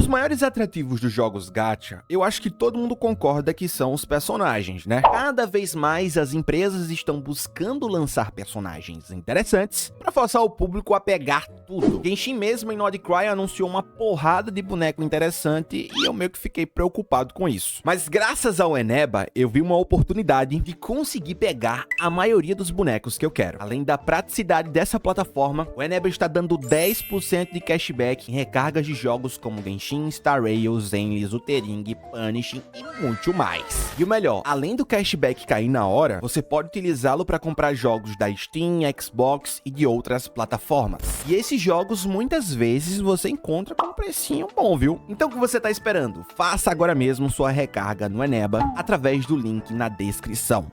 Os maiores atrativos dos jogos gacha, eu acho que todo mundo concorda que são os personagens, né? Cada vez mais as empresas estão buscando lançar personagens interessantes para forçar o público a pegar tudo. Genshin mesmo em Nodcry anunciou uma porrada de boneco interessante e eu meio que fiquei preocupado com isso. Mas graças ao Eneba, eu vi uma oportunidade de conseguir pegar a maioria dos bonecos que eu quero. Além da praticidade dessa plataforma, o Eneba está dando 10% de cashback em recargas de jogos como Genshin, Star Rail, Zenless, Utering, Punishing e muito mais. E o melhor, além do cashback cair na hora, você pode utilizá-lo para comprar jogos da Steam, Xbox e de outras plataformas. E esses jogos muitas vezes você encontra com um precinho bom, viu? Então o que você tá esperando? Faça agora mesmo sua recarga no Eneba através do link na descrição.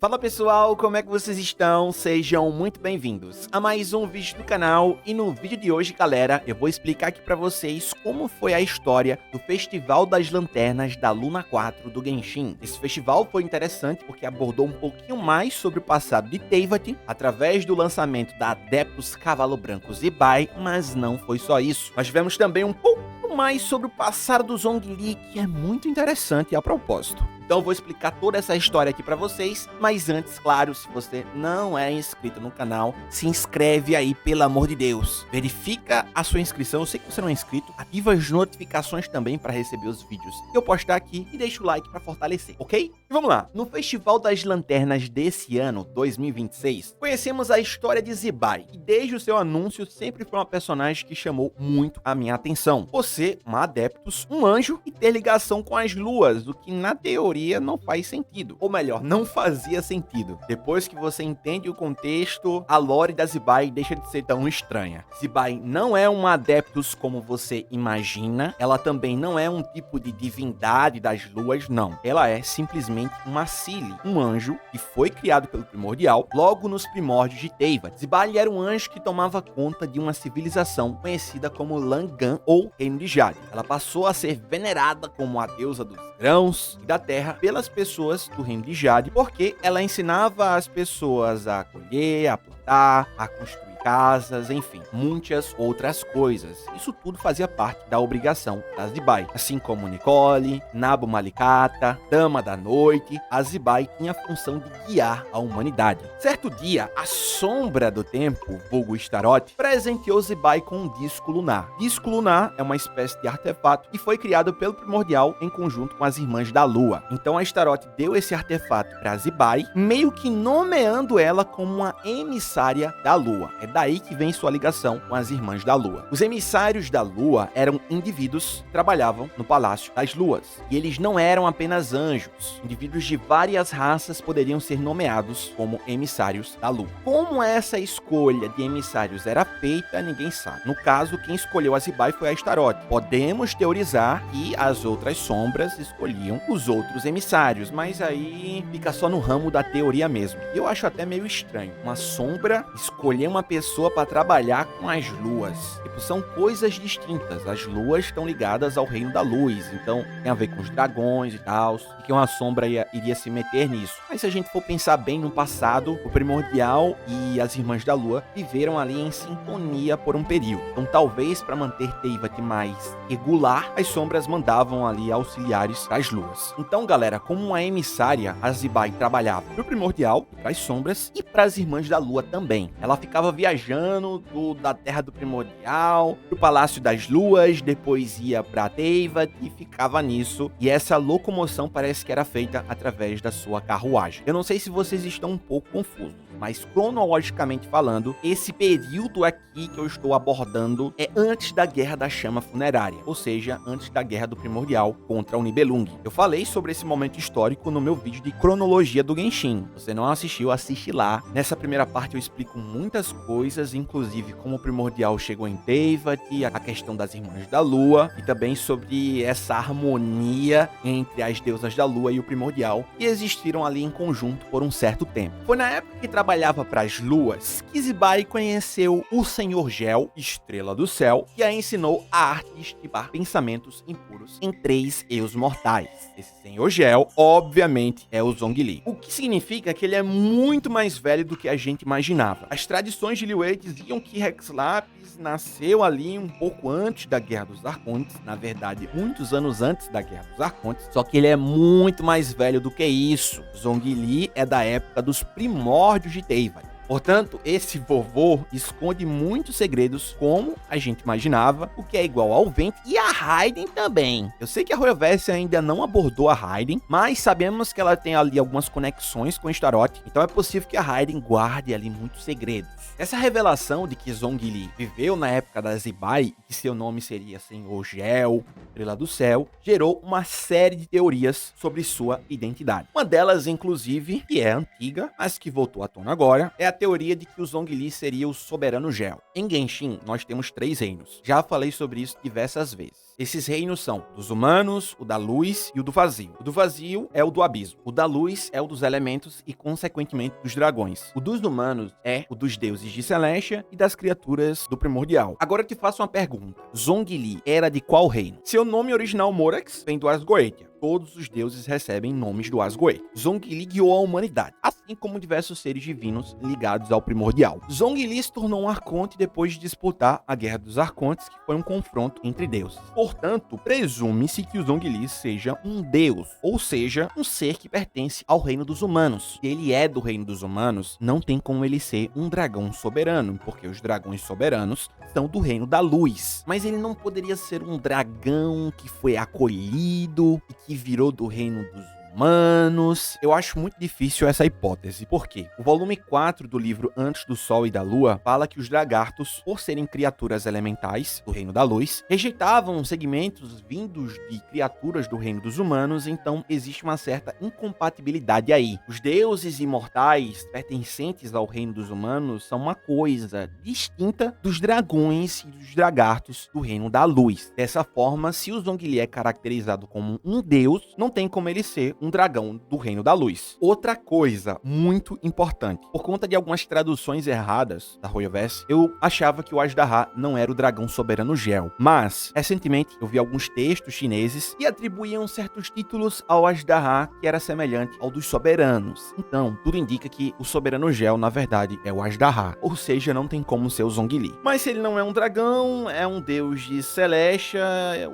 Fala pessoal, como é que vocês estão? Sejam muito bem-vindos a mais um vídeo do canal e no vídeo de hoje, galera, eu vou explicar aqui pra vocês como foi a história do Festival das Lanternas da Luna 4 do Genshin. Esse festival foi interessante porque abordou um pouquinho mais sobre o passado de Teyvat através do lançamento da Adeptus Cavalo Branco Zibai, mas não foi só isso. Nós tivemos também um pouco mais sobre o passado do Zhongli, que é muito interessante a propósito. Então eu vou explicar toda essa história aqui pra vocês, mas antes, claro, se você não é inscrito no canal, se inscreve aí, pelo amor de Deus. Verifica a sua inscrição, eu sei que você não é inscrito, ativa as notificações também para receber os vídeos que eu postar aqui e deixa o like para fortalecer, ok? E vamos lá, no Festival das Lanternas desse ano, 2026, conhecemos a história de Zibai, e desde o seu anúncio sempre foi uma personagem que chamou muito a minha atenção. Por ser uma Adeptus, um anjo e ter ligação com as luas, o que na teoria não faz sentido. Ou melhor, não fazia sentido. Depois que você entende o contexto, a lore da Zibai deixa de ser tão estranha. Zibai não é uma Adeptus como você imagina. Ela também não é um tipo de divindade das luas, não. Ela é simplesmente uma Cili, um anjo que foi criado pelo Primordial logo nos primórdios de Teyvat. Zibai era um anjo que tomava conta de uma civilização conhecida como Langan ou Reino de Jade. Ela passou a ser venerada como a deusa dos grãos e da terra pelas pessoas do Reino de Jade, porque ela ensinava as pessoas a colher, a plantar, a construir casas, enfim, muitas outras coisas. Isso tudo fazia parte da obrigação da Zibai. Assim como Nicole, Nabu Malikata, Dama da Noite, a Zibai tinha a função de guiar a humanidade. Certo dia, a Sombra do Tempo, vulgo Staroth, presenteou Zibai com um disco lunar. Disco lunar é uma espécie de artefato que foi criado pelo Primordial em conjunto com as Irmãs da Lua. Então a Staroth deu esse artefato para Zibai, meio que nomeando ela como uma emissária da Lua. É daí que vem sua ligação com as Irmãs da Lua. Os emissários da Lua eram indivíduos que trabalhavam no Palácio das Luas. E eles não eram apenas anjos. Indivíduos de várias raças poderiam ser nomeados como emissários da Lua. Como essa escolha de emissários era feita, ninguém sabe. No caso, quem escolheu a Zibai foi a Staroth. Podemos teorizar que as outras sombras escolhiam os outros emissários, mas aí fica só no ramo da teoria mesmo. E eu acho até meio estranho. Uma sombra escolher uma pessoa para trabalhar com as luas. Tipo, são coisas distintas. As luas estão ligadas ao reino da luz, então tem a ver com os dragões e tal, e que uma sombra iria se meter nisso. Mas se a gente for pensar bem no passado, o Primordial e as Irmãs da Lua viveram ali em sintonia por um período. Então talvez para manter Teyvat mais regular, as sombras mandavam ali auxiliares das luas. Então galera, como uma emissária, a Zibai trabalhava pro Primordial, para as sombras e para as Irmãs da Lua também. Ela ficava viajando da Terra do Primordial pro Palácio das Luas, depois ia pra Teyvat e ficava nisso. E essa locomoção parece que era feita através da sua carruagem. Eu não sei se vocês estão um pouco confusos, mas cronologicamente falando, esse período aqui que eu estou abordando é antes da Guerra da Chama Funerária, ou seja, antes da Guerra do Primordial contra o Nibelung. Eu falei sobre esse momento histórico no meu vídeo de cronologia do Genshin. Se você não assistiu, assiste lá. Nessa primeira parte eu explico muitas coisas, inclusive como o Primordial chegou em Teyvat, a questão das Irmãs da Lua, e também sobre essa harmonia entre as deusas da Lua e o Primordial, que existiram ali em conjunto por um certo tempo. Foi na época que trabalhava para as luas que Zibai conheceu o Senhor Gel, estrela do céu, que a ensinou a arte de estipar pensamentos impuros em 3 eus mortais. Esse Senhor Gel, obviamente, é o Zhongli. O que significa que ele é muito mais velho do que a gente imaginava. As tradições de Liyue diziam que Hexlapis nasceu ali um pouco antes da Guerra dos Arcontes, na verdade, muitos anos antes da Guerra dos Arcontes, só que ele é muito mais velho do que isso. Zhongli é da época dos primórdios de Teyvat. Portanto, esse vovô esconde muitos segredos, como a gente imaginava, o que é igual ao Vent e a Raiden também. Eu sei que a Royalverse ainda não abordou a Raiden, mas sabemos que ela tem ali algumas conexões com Staroth, então é possível que a Raiden guarde ali muitos segredos. Essa revelação de que Zhongli viveu na época da Zibai e que seu nome seria Senhor Gel, Estrela do Céu, gerou uma série de teorias sobre sua identidade. Uma delas, inclusive, que é antiga, mas que voltou à tona agora, é a teoria de que o Zhongli seria o soberano Gel. Em Genshin, nós temos 3 reinos. Já falei sobre isso diversas vezes. Esses reinos são dos humanos, o da luz e o do vazio. O do vazio é o do abismo. O da luz é o dos elementos e, consequentemente, dos dragões. O dos humanos é o dos deuses de Celestia e das criaturas do primordial. Agora eu te faço uma pergunta. Zhongli era de qual reino? Seu nome original, Morax, vem do Asgoetia. Todos os deuses recebem nomes do Asgoetia. Zhongli guiou a humanidade, assim como diversos seres divinos ligados ao primordial. Zhongli se tornou um arconte depois de disputar a Guerra dos Arcontes, que foi um confronto entre deuses. Portanto, presume-se que o Zhongli seja um deus, ou seja, um ser que pertence ao reino dos humanos. Se ele é do reino dos humanos, não tem como ele ser um dragão soberano, porque os dragões soberanos são do reino da luz. Mas ele não poderia ser um dragão que foi acolhido e que virou do reino dos humanos. Eu acho muito difícil essa hipótese. Por quê? O volume 4 do livro Antes do Sol e da Lua fala que os lagartos, por serem criaturas elementais do reino da luz, rejeitavam segmentos vindos de criaturas do reino dos humanos, então existe uma certa incompatibilidade aí. Os deuses imortais pertencentes ao reino dos humanos são uma coisa distinta dos dragões e dos lagartos do reino da luz. Dessa forma, se o Zhongli é caracterizado como um deus, não tem como ele ser um dragão do reino da luz. Outra coisa muito importante, por conta de algumas traduções erradas da Royalverse, eu achava que o Azdaha não era o dragão soberano Gel, mas recentemente eu vi alguns textos chineses que atribuíam certos títulos ao Azdaha que era semelhante ao dos soberanos. Então, tudo indica que o soberano Gel, na verdade, é o Azdaha, ou seja, não tem como ser o Zhongli. Mas se ele não é um dragão, é um deus de Celestia,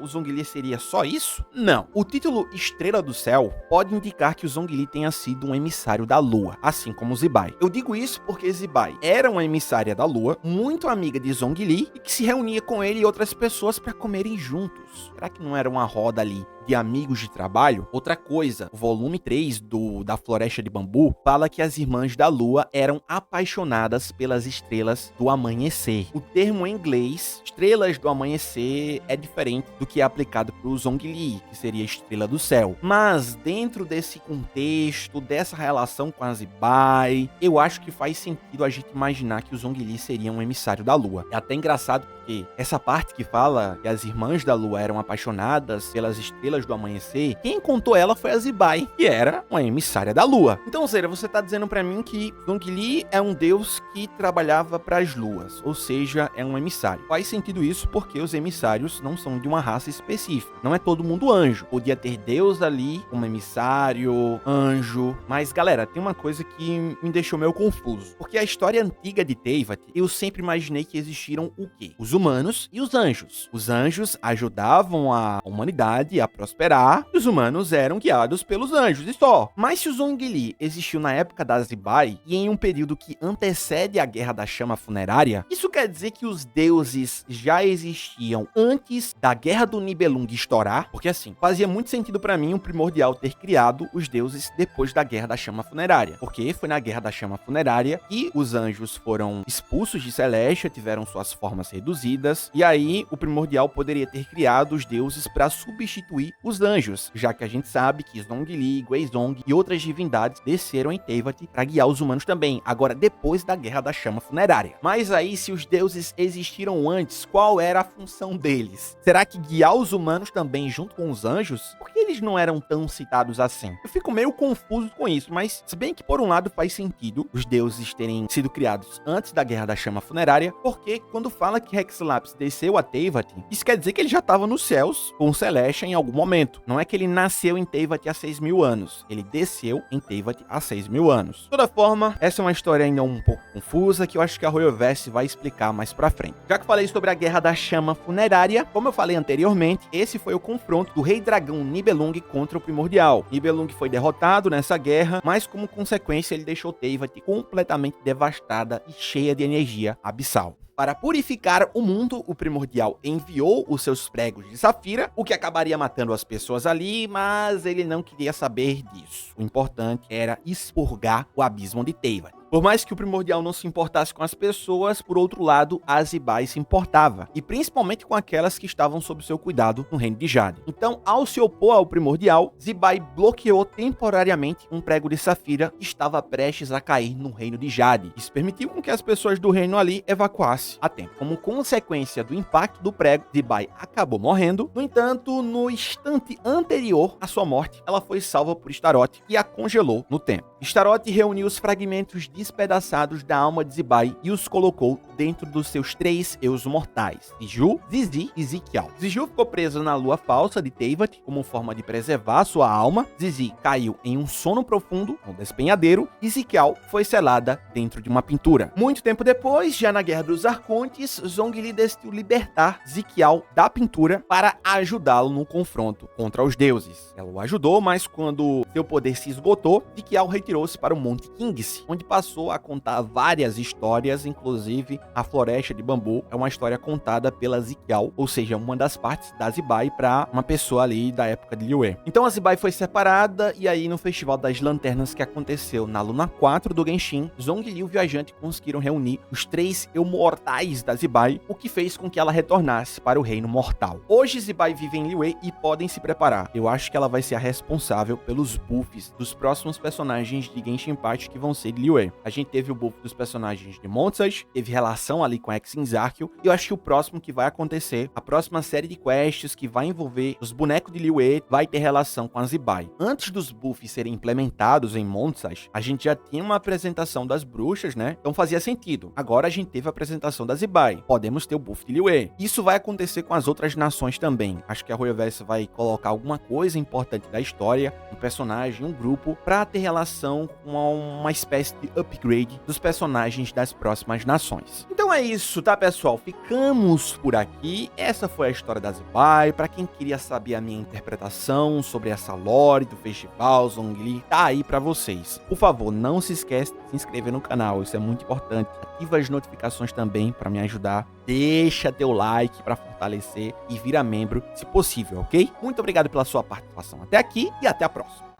o Zhongli seria só isso? Não. O título Estrela do Céu pode indicar que o Zhongli tenha sido um emissário da Lua, assim como Zibai. Eu digo isso porque Zibai era uma emissária da Lua, muito amiga de Zhongli, e que se reunia com ele e outras pessoas para comerem juntos. Será que não era uma roda ali de amigos de trabalho? Outra coisa, o volume 3 da Floresta de Bambu fala que as irmãs da Lua eram apaixonadas pelas estrelas do amanhecer. O termo em inglês, estrelas do amanhecer, é diferente do que é aplicado para o Zhongli, que seria estrela do céu. Mas dentro desse contexto, dessa relação com a Zibai, eu acho que faz sentido a gente imaginar que o Zhongli seria um emissário da Lua. É até engraçado porque essa parte que fala que as irmãs da Lua eram apaixonadas pelas estrelas do amanhecer, quem contou ela foi a Zibai, que era uma emissária da Lua. Então, Zera, você tá dizendo pra mim que Zhongli é um deus que trabalhava pras luas, ou seja, é um emissário. Faz sentido isso porque os emissários não são de uma raça específica. Não é todo mundo anjo. Podia ter deus ali, como emissário, anjo. Mas, galera, tem uma coisa que me deixou meio confuso. Porque a história antiga de Teyvat, eu sempre imaginei que existiram o quê? Os humanos e os anjos. Os anjos ajudavam a humanidade a prosperar, e os humanos eram guiados pelos anjos, e só. Mas se o Zhongli existiu na época da Zibai, e em um período que antecede a Guerra da Chama Funerária, isso quer dizer que os deuses já existiam antes da Guerra do Nibelung estourar? Porque assim, fazia muito sentido pra mim o primordial ter criado os deuses depois da Guerra da Chama Funerária, porque foi na Guerra da Chama Funerária que os anjos foram expulsos de Celestia, tiveram suas formas reduzidas, e aí o primordial poderia ter criado os deuses para substituir os anjos, já que a gente sabe que Zhongli, Guizhong e outras divindades desceram em Teyvat para guiar os humanos também, agora depois da Guerra da Chama Funerária. Mas aí, se os deuses existiram antes, qual era a função deles? Será que guiar os humanos também junto com os anjos? Por que eles não eram tão citados assim? Eu fico meio confuso com isso, mas se bem que por um lado faz sentido os deuses terem sido criados antes da Guerra da Chama Funerária, porque quando fala que Aesculapius desceu a Teyvat, isso quer dizer que ele já estava nos céus com Celestia em algum momento. Não é que ele nasceu em Teyvat há 6.000 anos. Ele desceu em Teyvat há 6.000 anos. De toda forma, essa é uma história ainda um pouco confusa que eu acho que a Royoverse vai explicar mais pra frente. Já que falei sobre a Guerra da Chama Funerária, como eu falei anteriormente, esse foi o confronto do Rei Dragão Nibelung contra o Primordial. Nibelung foi derrotado nessa guerra, mas como consequência ele deixou Teyvat completamente devastada e cheia de energia abissal. Para purificar o mundo, o Primordial enviou os seus pregos de safira, o que acabaria matando as pessoas ali, mas ele não queria saber disso. O importante era expurgar o abismo de Teyvat. Por mais que o Primordial não se importasse com as pessoas, por outro lado, a Zibai se importava, e principalmente com aquelas que estavam sob seu cuidado no Reino de Jade. Então, ao se opor ao Primordial, Zibai bloqueou temporariamente um prego de safira que estava prestes a cair no Reino de Jade. Isso permitiu com que as pessoas do reino ali evacuassem a tempo. Como consequência do impacto do prego, Zibai acabou morrendo. No entanto, no instante anterior à sua morte, ela foi salva por Staroth e a congelou no tempo. Staroth reuniu os fragmentos despedaçados da alma de Zibai e os colocou dentro dos seus 3 eus mortais, Ziju, Zizi e Zikial. Ziju ficou preso na lua falsa de Teyvat como forma de preservar sua alma, Zizi caiu em um sono profundo, no despenhadeiro, e Zikial foi selada dentro de uma pintura. Muito tempo depois, já na Guerra dos Arcontes, Zhongli decidiu libertar Zikial da pintura para ajudá-lo no confronto contra os deuses. Ela o ajudou, mas quando seu poder se esgotou, Zikial retirou-se para o Monte King's, onde passou a contar várias histórias, inclusive a Floresta de Bambu é uma história contada pela Zikial, ou seja, uma das partes da Zibai para uma pessoa ali da época de Liyue. Então a Zibai foi separada e aí no Festival das Lanternas que aconteceu na Luna 4 do Genshin, Zhongli e o Viajante conseguiram reunir os 3 eumortais da Zibai, o que fez com que ela retornasse para o Reino Mortal. Hoje Zibai vive em Liyue e podem se preparar. Eu acho que ela vai ser a responsável pelos buffs dos próximos personagens de Genshin Impact que vão ser de Liyue. A gente teve o buff dos personagens de Montsage, teve relação ali com Exinzarkil, e eu acho que o próximo que vai acontecer, a próxima série de quests que vai envolver os bonecos de Liyue, vai ter relação com a Zibai. Antes dos buffs serem implementados em Montsage, a gente já tinha uma apresentação das bruxas, né? Então fazia sentido. Agora a gente teve a apresentação da Zibai. Podemos ter o buff de Liyue. Isso vai acontecer com as outras nações também. Acho que a Royoverse vai colocar alguma coisa importante da história, um personagem, um grupo, pra ter relação com uma espécie de upgrade dos personagens das próximas nações. Então é isso, tá, pessoal? Ficamos por aqui. Essa foi a história da Zibai. Pra quem queria saber a minha interpretação sobre essa lore do festival Zhongli, tá aí pra vocês. Por favor, não se esqueça de se inscrever no canal, isso é muito importante. Ativa as notificações também pra me ajudar. Deixa teu like pra fortalecer e vira membro, se possível, ok? Muito obrigado pela sua participação até aqui e até a próxima.